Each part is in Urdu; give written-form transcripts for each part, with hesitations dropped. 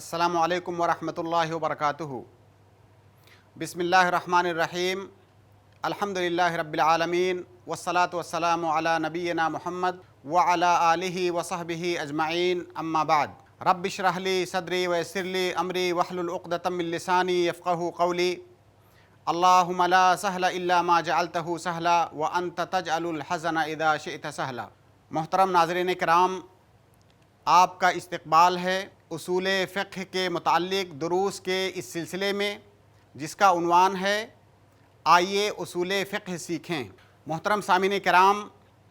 السلام علیکم ورحمۃ اللہ وبرکاتہ۔ بسم اللہ الرحمن الرحیم۔ الحمدللہ رب العالمین والصلاة والسلام علی نبینا محمد وعلی آلہ وصحبہ اجمعین، اما بعد۔ رب اشرح لی صدری ویسر لی امری واحلل عقدۃ من لسانی یفقہوا قولی۔ اللہم لا سہل الا ما جعلتہ سہلا وانت تجعل الحزن اذا شئت سہلا۔ محترم ناظرین کرام، آپ کا استقبال ہے اصول فقہ کے متعلق دروس کے اس سلسلے میں، جس کا عنوان ہے آئیے اصول فقہ سیکھیں۔ محترم سامعین کرام،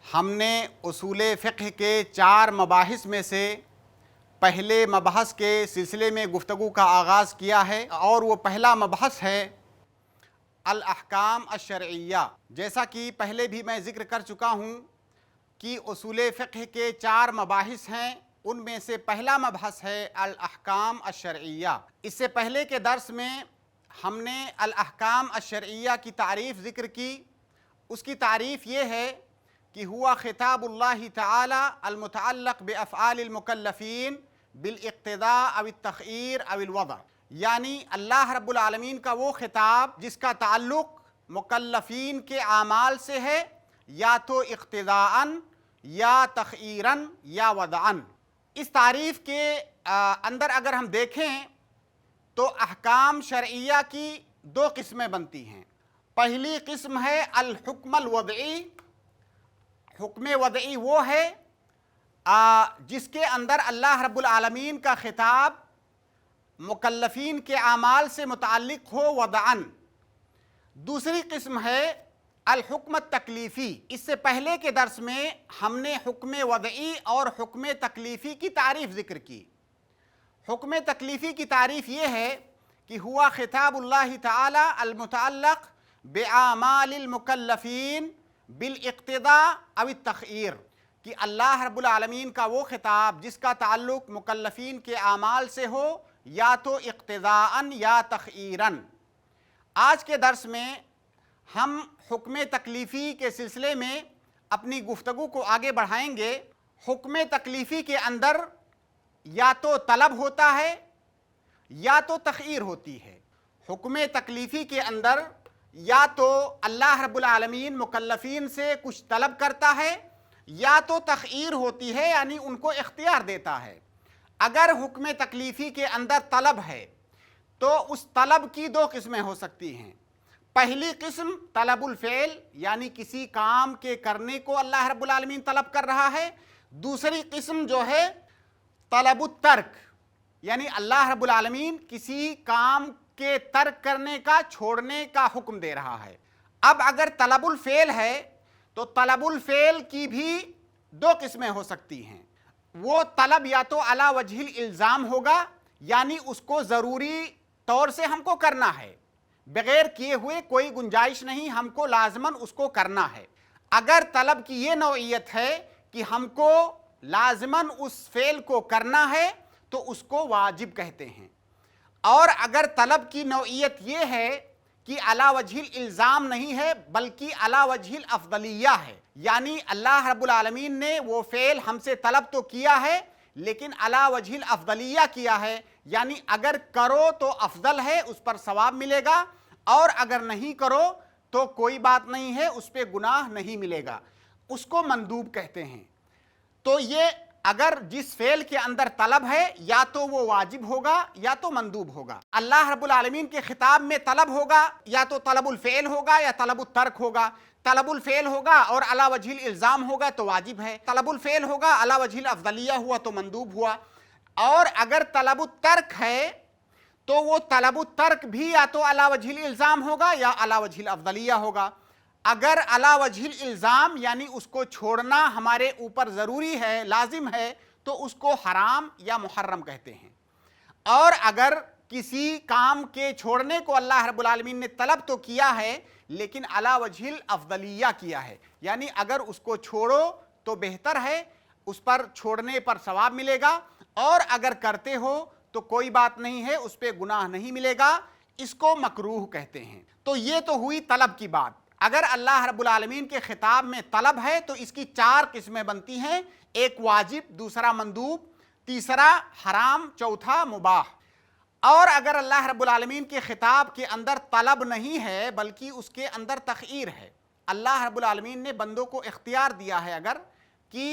ہم نے اصول فقہ کے 4 مباحث میں سے پہلے مبحث کے سلسلے میں گفتگو کا آغاز کیا ہے، اور وہ پہلا مبحث ہے الاحکام الشرعیہ۔ جیسا کہ پہلے بھی میں ذکر کر چکا ہوں کہ اصول فقہ کے 4 مباحث ہیں، ان میں سے پہلا مبحث ہے الاحکام الشرعیہ۔ اس سے پہلے کے درس میں ہم نے الاحکام الشرعیہ کی تعریف ذکر کی۔ اس کی تعریف یہ ہے کہ ہوا خطاب اللہ تعالی المتعلق بافعال المکلفین بالاقتداء او التخییر او الوضع، یعنی اللہ رب العالمین کا وہ خطاب جس کا تعلق مکلفین کے اعمال سے ہے، یا تو اقتداءً یا تخییراً یا وضعاً۔ اس تعریف کے اندر اگر ہم دیکھیں تو احکام شرعیہ کی 2 قسمیں بنتی ہیں۔ پہلی قسم ہے الحکم الوضعی۔ حکم وضعی وہ ہے جس کے اندر اللہ رب العالمین کا خطاب مکلفین کے اعمال سے متعلق ہو وضعاً۔ دوسری قسم ہے الحکم التکلیفی۔ اس سے پہلے کے درس میں ہم نے حکم وضعی اور حکم تکلیفی کی تعریف ذکر کی۔ حکم تکلیفی کی تعریف یہ ہے کہ ہوا خطاب اللہ تعالی المتعلق باعمال المکلفین بالاقتداء او التخییر، کہ اللہ رب العالمین کا وہ خطاب جس کا تعلق مکلفین کے اعمال سے ہو، یا تو اقتداءً یا تخییراً۔ آج کے درس میں ہم حکم تکلیفی کے سلسلے میں اپنی گفتگو کو آگے بڑھائیں گے۔ حکم تکلیفی کے اندر یا تو طلب ہوتا ہے یا تو تخییر ہوتی ہے۔ حکم تکلیفی کے اندر یا تو اللہ رب العالمین مکلفین سے کچھ طلب کرتا ہے، یا تو تخییر ہوتی ہے، یعنی ان کو اختیار دیتا ہے۔ اگر حکم تکلیفی کے اندر طلب ہے تو اس طلب کی 2 قسمیں ہو سکتی ہیں۔ پہلی قسم طلب الفعل، یعنی کسی کام کے کرنے کو اللہ رب العالمین طلب کر رہا ہے۔ دوسری قسم جو ہے طلب الترک، یعنی اللہ رب العالمین کسی کام کے ترک کرنے کا، چھوڑنے کا حکم دے رہا ہے۔ اب اگر طلب الفعل ہے تو طلب الفعل کی بھی 2 قسمیں ہو سکتی ہیں۔ وہ طلب یا تو علی وجہ الالزام ہوگا، یعنی اس کو ضروری طور سے ہم کو کرنا ہے، بغیر کیے ہوئے کوئی گنجائش نہیں، ہم کو لازماً اس کو کرنا ہے۔ اگر طلب کی یہ نوعیت ہے کہ ہم کو لازماً اس فعل کو کرنا ہے تو اس کو واجب کہتے ہیں۔ اور اگر طلب کی نوعیت یہ ہے کہ علی وجہ الالزام نہیں ہے بلکہ علی وجہ الافضلیہ ہے، یعنی اللہ رب العالمین نے وہ فعل ہم سے طلب تو کیا ہے لیکن علی وجہ الافضلیہ کیا ہے، یعنی اگر کرو تو افضل ہے، اس پر ثواب ملے گا، اور اگر نہیں کرو تو کوئی بات نہیں ہے، اس پہ گناہ نہیں ملے گا، اس کو مندوب کہتے ہیں۔ تو یہ اگر جس فعل کے اندر طلب ہے یا تو وہ واجب ہوگا یا تو مندوب ہوگا۔ اللہ رب العالمین کے خطاب میں طلب ہوگا یا تو طلب الفعل ہوگا یا طلب الترک ہوگا۔ طلب الفعل ہوگا اور علی وجہ الالزام ہوگا تو واجب ہے، طلب الفعل ہوگا علی وجہ الافضلیہ ہوا تو مندوب ہوا۔ اور اگر طلب الترک ہے تو وہ طلب الترک بھی یا تو علی وجہ الالزام ہوگا یا علی وجہ الافضلیہ ہوگا۔ اگر علی وجہ الالزام یعنی اس کو چھوڑنا ہمارے اوپر ضروری ہے، لازم ہے، تو اس کو حرام یا محرم کہتے ہیں۔ اور اگر کسی کام کے چھوڑنے کو اللہ رب العالمین نے طلب تو کیا ہے لیکن علی وجہ الافضلیہ کیا ہے، یعنی اگر اس کو چھوڑو تو بہتر ہے، اس پر چھوڑنے پر ثواب ملے گا، اور اگر کرتے ہو تو کوئی بات نہیں ہے، اس پہ گناہ نہیں ملے گا، اس کو مکروہ کہتے ہیں۔ تو یہ تو ہوئی طلب کی بات۔ اگر اللہ رب العالمین کے خطاب میں طلب ہے تو اس کی 4 قسمیں بنتی ہیں، ایک واجب، دوسرا مندوب، تیسرا حرام، چوتھا مباح۔ اور اگر اللہ رب العالمین کے خطاب کے اندر طلب نہیں ہے بلکہ اس کے اندر تخییر ہے، اللہ رب العالمین نے بندوں کو اختیار دیا ہے اگر کہ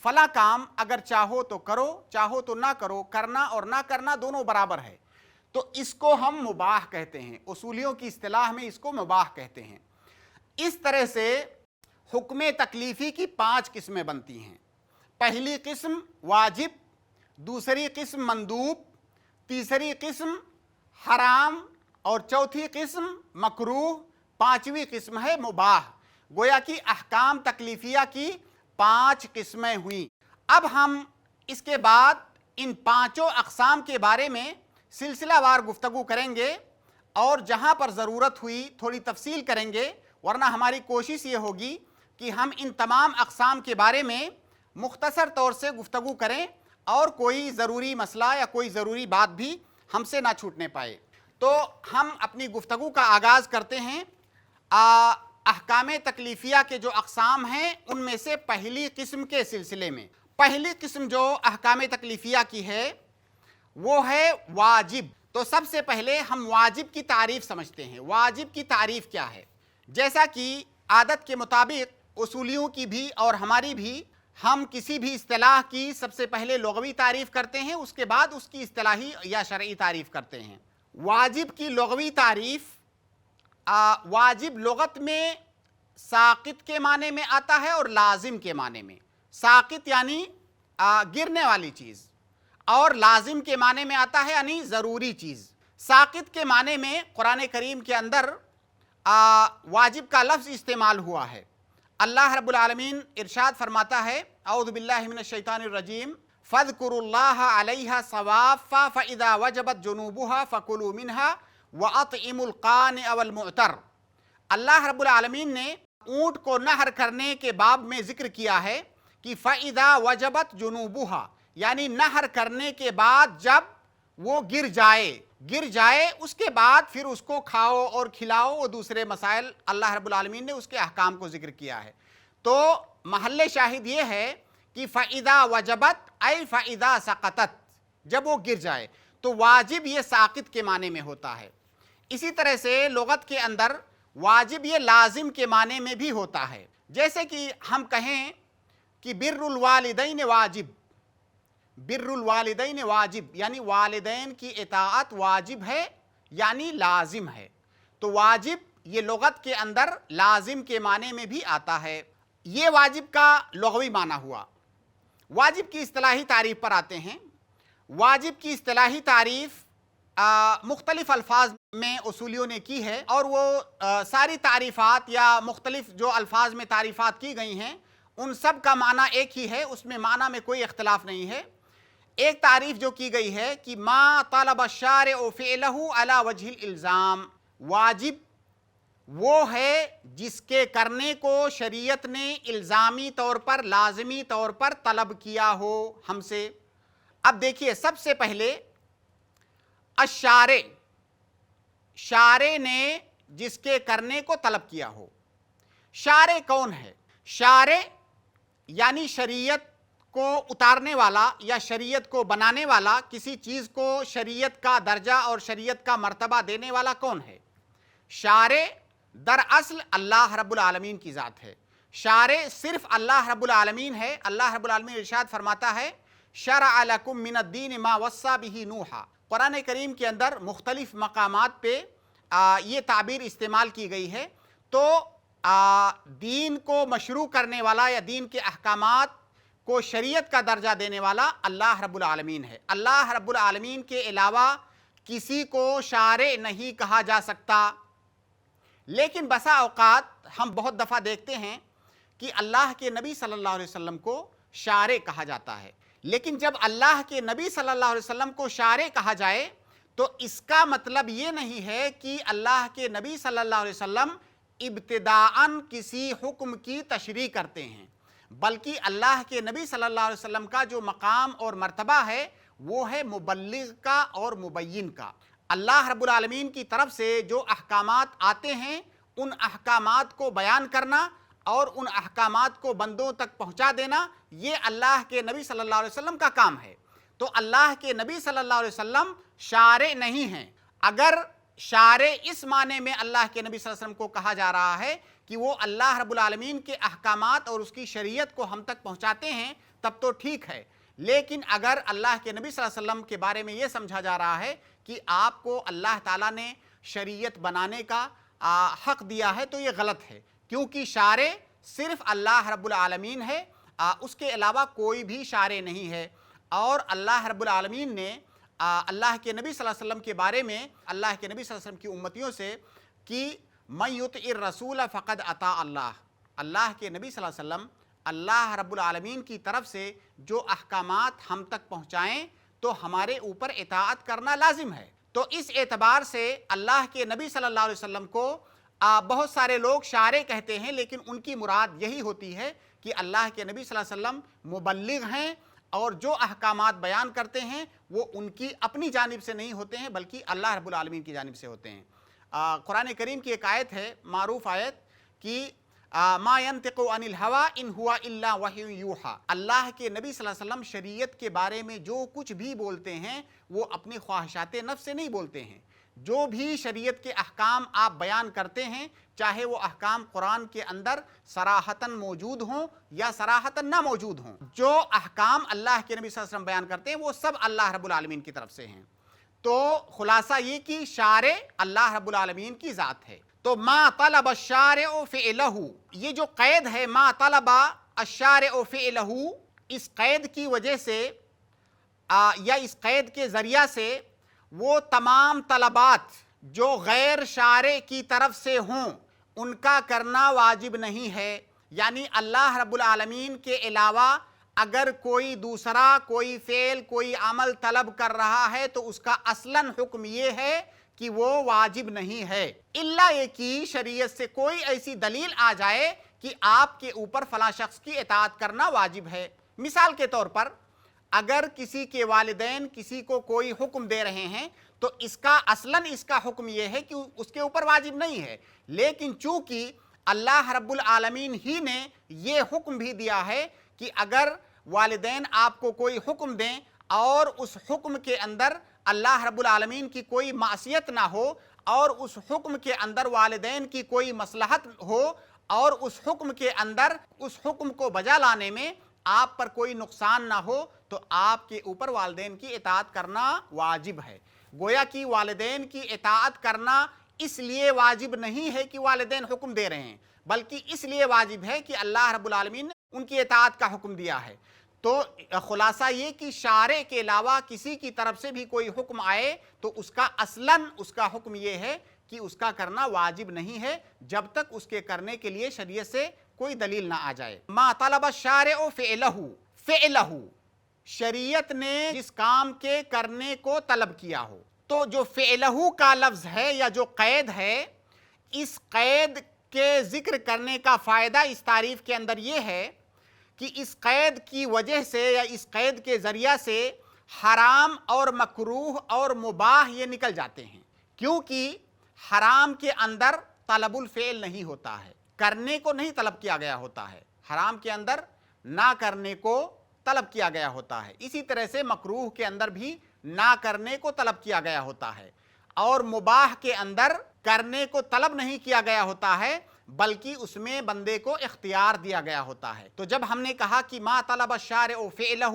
فلاں کام اگر چاہو تو کرو، چاہو تو نہ کرو، کرنا اور نہ کرنا دونوں برابر ہے، تو اس کو ہم مباح کہتے ہیں، اصولیوں کی اصطلاح میں اس کو مباح کہتے ہیں۔ اس طرح سے حکم تکلیفی کی 5 قسمیں بنتی ہیں۔ پہلی قسم واجب، دوسری قسم مندوب، تیسری قسم حرام، اور چوتھی قسم مکروہ، پانچویں قسم ہے مباح۔ گویا کہ احکام تکلیفیہ کی 5 قسمیں ہوئیں۔ اب ہم اس کے بعد ان 5 اقسام کے بارے میں سلسلہ وار گفتگو کریں گے، اور جہاں پر ضرورت ہوئی تھوڑی تفصیل کریں گے، ورنہ ہماری کوشش یہ ہوگی کہ ہم ان تمام اقسام کے بارے میں مختصر طور سے گفتگو کریں اور کوئی ضروری مسئلہ یا کوئی ضروری بات بھی ہم سے نہ چھوٹنے پائے۔ تو ہم اپنی گفتگو کا آغاز کرتے ہیں احکام تکلیفیہ کے جو اقسام ہیں ان میں سے پہلی قسم کے سلسلے میں۔ پہلی قسم جو احکام تکلیفیہ کی ہے وہ ہے واجب۔ تو سب سے پہلے ہم واجب کی تعریف سمجھتے ہیں۔ واجب کی تعریف کیا ہے؟ جیسا کہ عادت کے مطابق اصولیوں کی بھی اور ہماری بھی، ہم کسی بھی اصطلاح کی سب سے پہلے لغوی تعریف کرتے ہیں، اس کے بعد اس کی اصطلاحی یا شرعی تعریف کرتے ہیں۔ واجب کی لغوی تعریف، واجب لغت میں ساقط کے معنی میں آتا ہے اور لازم کے معنی میں۔ ساقط یعنی گرنے والی چیز، اور لازم کے معنی میں آتا ہے یعنی ضروری چیز۔ ساقط کے معنی میں قرآن کریم کے اندر واجب کا لفظ استعمال ہوا ہے۔ اللہ رب العالمین ارشاد فرماتا ہے، اعوذ باللہ من الشیطان الرجیم، فاذکروا اللہ علیہا صوافا فاذا وجبت جنوبها فکلوا منها واطعموا القانع والمعتر۔ اللہ رب العالمین نے اونٹ کو نہر کرنے کے باب میں ذکر کیا ہے کہ فاذا وجبت جنوبها، یعنی نہر کرنے کے بعد جب وہ گر جائے اس کے بعد پھر اس کو کھاؤ اور کھلاؤ، وہ دوسرے مسائل اللہ رب العالمین نے اس کے احکام کو ذکر کیا ہے۔ تو محل شاہد یہ ہے کہ فَإِذَا وَجَبَتْ أَيْ فَإِذَا سَقَطَتْ، جب وہ گر جائے تو واجب یہ ساقط کے معنی میں ہوتا ہے۔ اسی طرح سے لغت کے اندر واجب یہ لازم کے معنی میں بھی ہوتا ہے۔ جیسے کہ ہم کہیں کہ بر الوالدین واجب، بر الوالدین واجب یعنی والدین کی اطاعت واجب ہے یعنی لازم ہے۔ تو واجب یہ لغت کے اندر لازم کے معنی میں بھی آتا ہے۔ یہ واجب کا لغوی معنی ہوا۔ واجب کی اصطلاحی تعریف پر آتے ہیں۔ واجب کی اصطلاحی تعریف مختلف الفاظ میں اصولیوں نے کی ہے، اور وہ ساری تعریفات یا مختلف جو الفاظ میں تعریفات کی گئی ہیں ان سب کا معنی ایک ہی ہے، اس میں معنی میں کوئی اختلاف نہیں ہے۔ ایک تعریف جو کی گئی ہے کہ ما طلب الشارع فعلہ علی وجہ الالزام، واجب وہ ہے جس کے کرنے کو شریعت نے الزامی طور پر، لازمی طور پر طلب کیا ہو ہم سے۔ اب دیکھیے، سب سے پہلے الشارع، شارع نے جس کے کرنے کو طلب کیا ہو۔ شارع کون ہے؟ شارع یعنی شریعت کو اتارنے والا یا شریعت کو بنانے والا، کسی چیز کو شریعت کا درجہ اور شریعت کا مرتبہ دینے والا کون ہے؟ شارع دراصل اللہ رب العالمین کی ذات ہے۔ شارع صرف اللہ رب العالمین ہے۔ اللہ رب العالمین ارشاد فرماتا ہے، شرع لکم من الدین ما وصی بہ نوحا۔ قرآن کریم کے اندر مختلف مقامات پہ یہ تعبیر استعمال کی گئی ہے۔ تو دین کو مشروع کرنے والا یا دین کے احکامات کو شریعت کا درجہ دینے والا اللہ رب العالمین ہے۔ اللہ رب العالمین کے علاوہ کسی کو شارع نہیں کہا جا سکتا۔ لیکن بسا اوقات ہم بہت دفعہ دیکھتے ہیں کہ اللہ کے نبی صلی اللہ علیہ وسلم کو شارع کہا جاتا ہے۔ لیکن جب اللہ کے نبی صلی اللہ علیہ وسلم کو شارع کہا جائے تو اس کا مطلب یہ نہیں ہے کہ اللہ کے نبی صلی اللہ علیہ وسلم ابتداءً کسی حکم کی تشریح کرتے ہیں، بلکہ اللہ کے نبی صلی اللہ علیہ وسلم کا جو مقام اور مرتبہ ہے وہ ہے مبلغ کا اور مبین کا۔ اللہ رب العالمین کی طرف سے جو احکامات آتے ہیں ان احکامات کو بیان کرنا اور ان احکامات کو بندوں تک پہنچا دینا، یہ اللہ کے نبی صلی اللہ علیہ وسلم کا کام ہے۔ تو اللہ کے نبی صلی اللہ علیہ وسلم شارع نہیں ہیں۔ اگر شارع اس معنی میں اللہ کے نبی صلی اللہ علیہ وسلم کو کہا جا رہا ہے کہ وہ اللہ رب العالمین کے احکامات اور اس کی شریعت کو ہم تک پہنچاتے ہیں تب تو ٹھیک ہے، لیکن اگر اللہ کے نبی صلی اللہ علیہ وسلم کے بارے میں یہ سمجھا جا رہا ہے کہ آپ کو اللہ تعالیٰ نے شریعت بنانے کا حق دیا ہے تو یہ غلط ہے، کیونکہ شارع صرف اللہ رب العالمین ہے، اس کے علاوہ کوئی بھی شارع نہیں ہے۔ اور اللہ رب العالمین نے اللہ کے نبی صلی اللہ علیہ وسلم کے بارے میں اللہ کے نبی صلی اللہ علیہ وسلم کی امتیوں سے کہ من یطع الرسول فقد اطاع اللہ، اللہ کے نبی صلی اللہ علیہ وسلم اللہ رب العالمین کی طرف سے جو احکامات ہم تک پہنچائیں تو ہمارے اوپر اطاعت کرنا لازم ہے۔ تو اس اعتبار سے اللہ کے نبی صلی اللہ علیہ وسلم کو بہت سارے لوگ شارع کہتے ہیں، لیکن ان کی مراد یہی ہوتی ہے کہ اللہ کے نبی صلی اللہ علیہ وسلم مبلغ ہیں اور جو احکامات بیان کرتے ہیں وہ ان کی اپنی جانب سے نہیں ہوتے ہیں بلکہ اللہ رب العالمین کی جانب سے ہوتے ہیں۔ قرآن کریم کی ایک آیت ہے، معروف آیت، کہ ما ينطق عن الهوى ان هو الا وحی یوحى، اللہ کے نبی صلی اللہ علیہ وسلم شریعت کے بارے میں جو کچھ بھی بولتے ہیں وہ اپنی خواہشات نفس سے نہیں بولتے ہیں۔ جو بھی شریعت کے احکام آپ بیان کرتے ہیں، چاہے وہ احکام قرآن کے اندر صراحتاً موجود ہوں یا صراحتاً نہ موجود ہوں، جو احکام اللہ کے نبی صلی اللہ علیہ وسلم بیان کرتے ہیں وہ سب اللہ رب العالمین کی طرف سے ہیں۔ تو خلاصہ یہ کہ شارع اللہ رب العالمین کی ذات ہے۔ تو ما طلب الشارع فعلہ، یہ جو قید ہے ما طلب الشارع فعلہ، اس قید کی وجہ سے یا اس قید کے ذریعہ سے وہ تمام طلبات جو غیر شارع کی طرف سے ہوں ان کا کرنا واجب نہیں ہے۔ یعنی اللہ رب العالمین کے علاوہ اگر کوئی دوسرا کوئی فعل کوئی عمل طلب کر رہا ہے تو اس کا اصلاً حکم یہ ہے کہ وہ واجب نہیں ہے، الا یہ کہ شریعت سے کوئی ایسی دلیل آ جائے کہ آپ کے اوپر فلاں شخص کی اطاعت کرنا واجب ہے۔ مثال کے طور پر اگر کسی کے والدین کسی کو کوئی حکم دے رہے ہیں تو اس کا اصلاً اس کا حکم یہ ہے کہ اس کے اوپر واجب نہیں ہے، لیکن چونکہ اللہ رب العالمین ہی نے یہ حکم بھی دیا ہے کہ اگر والدین آپ کو کوئی حکم دیں اور اس حکم کے اندر اللہ رب العالمین کی کوئی معصیت نہ ہو اور اس حکم کے اندر والدین کی کوئی مصلحت ہو اور اس حکم کے اندر اس حکم کو بجا لانے میں آپ پر کوئی نقصان نہ ہو تو آپ کے اوپر والدین کی اطاعت کرنا واجب ہے۔ گویا کہ والدین کی اطاعت کرنا اس لیے واجب نہیں ہے کہ والدین حکم دے رہے ہیں، بلکہ اس لیے واجب ہے کہ اللہ رب العالمین نے ان کی اطاعت کا حکم دیا ہے۔ تو خلاصہ یہ کہ شارع کے علاوہ کسی کی طرف سے بھی کوئی حکم آئے تو اس کا اصلاً اس کا حکم یہ ہے کہ اس کا کرنا واجب نہیں ہے جب تک اس کے کرنے کے لیے شریعت سے کوئی دلیل نہ آ جائے۔ ما طلب الشارع فعلہ، شریعت نے جس کام کے کرنے کو طلب کیا ہو، تو جو فعلہ کا لفظ ہے یا جو قید ہے، اس قید کے ذکر کرنے کا فائدہ اس تعریف کے اندر یہ ہے کہ اس قید کی وجہ سے یا اس قید کے ذریعہ سے حرام اور مکروہ اور مباح یہ نکل جاتے ہیں، کیونکہ حرام کے اندر طلب الفعل نہیں ہوتا ہے، کرنے کو نہیں طلب کیا گیا ہوتا ہے، حرام کے اندر نہ کرنے کو طلب کیا گیا ہوتا ہے، اسی طرح سے مکروہ کے اندر بھی نہ کرنے کو طلب کیا گیا ہوتا ہے، اور مباح کے اندر کرنے کو طلب نہیں کیا گیا ہوتا ہے بلکہ اس میں بندے کو اختیار دیا گیا ہوتا ہے۔ تو جب ہم نے کہا کہ ما طلب الشارع فعلہ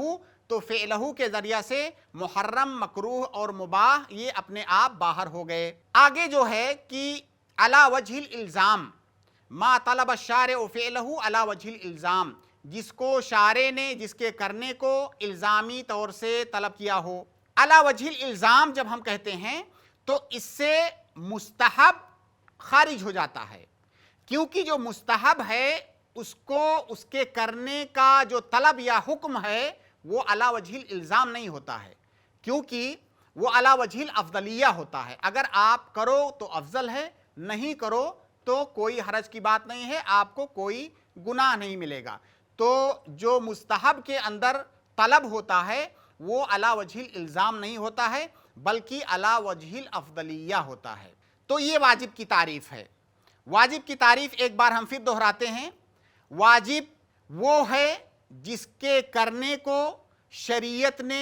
تو فعلہ کے ذریعہ سے محرم مکروہ اور مباح یہ اپنے آپ باہر ہو گئے۔ آگے جو ہے کہ علی وجہ الالزام، ما طلب الشارع فعلہ علی وجہ الالزام، جس کو شارع نے جس کے کرنے کو الزامی طور سے طلب کیا ہو۔ علی وجہ الالزام جب ہم کہتے ہیں تو اس سے مستحب خارج ہو جاتا ہے، کیونکہ جو مستحب ہے اس کو اس کے کرنے کا جو طلب یا حکم ہے وہ علی وجہ الالزام نہیں ہوتا ہے، کیونکہ وہ علی وجہ الافضلیہ ہوتا ہے۔ اگر آپ کرو تو افضل ہے، نہیں کرو تو کوئی حرج کی بات نہیں ہے، آپ کو کوئی گناہ نہیں ملے گا۔ تو جو مستحب کے اندر طلب ہوتا ہے وہ علی وجہ الالزام نہیں ہوتا ہے بلکہ علی وجہ الافضلیہ ہوتا ہے۔ تو یہ واجب کی تعریف ہے۔ واجب کی تعریف ایک بار ہم پھر دہراتے ہیں، واجب وہ ہے جس کے کرنے کو شریعت نے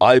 i+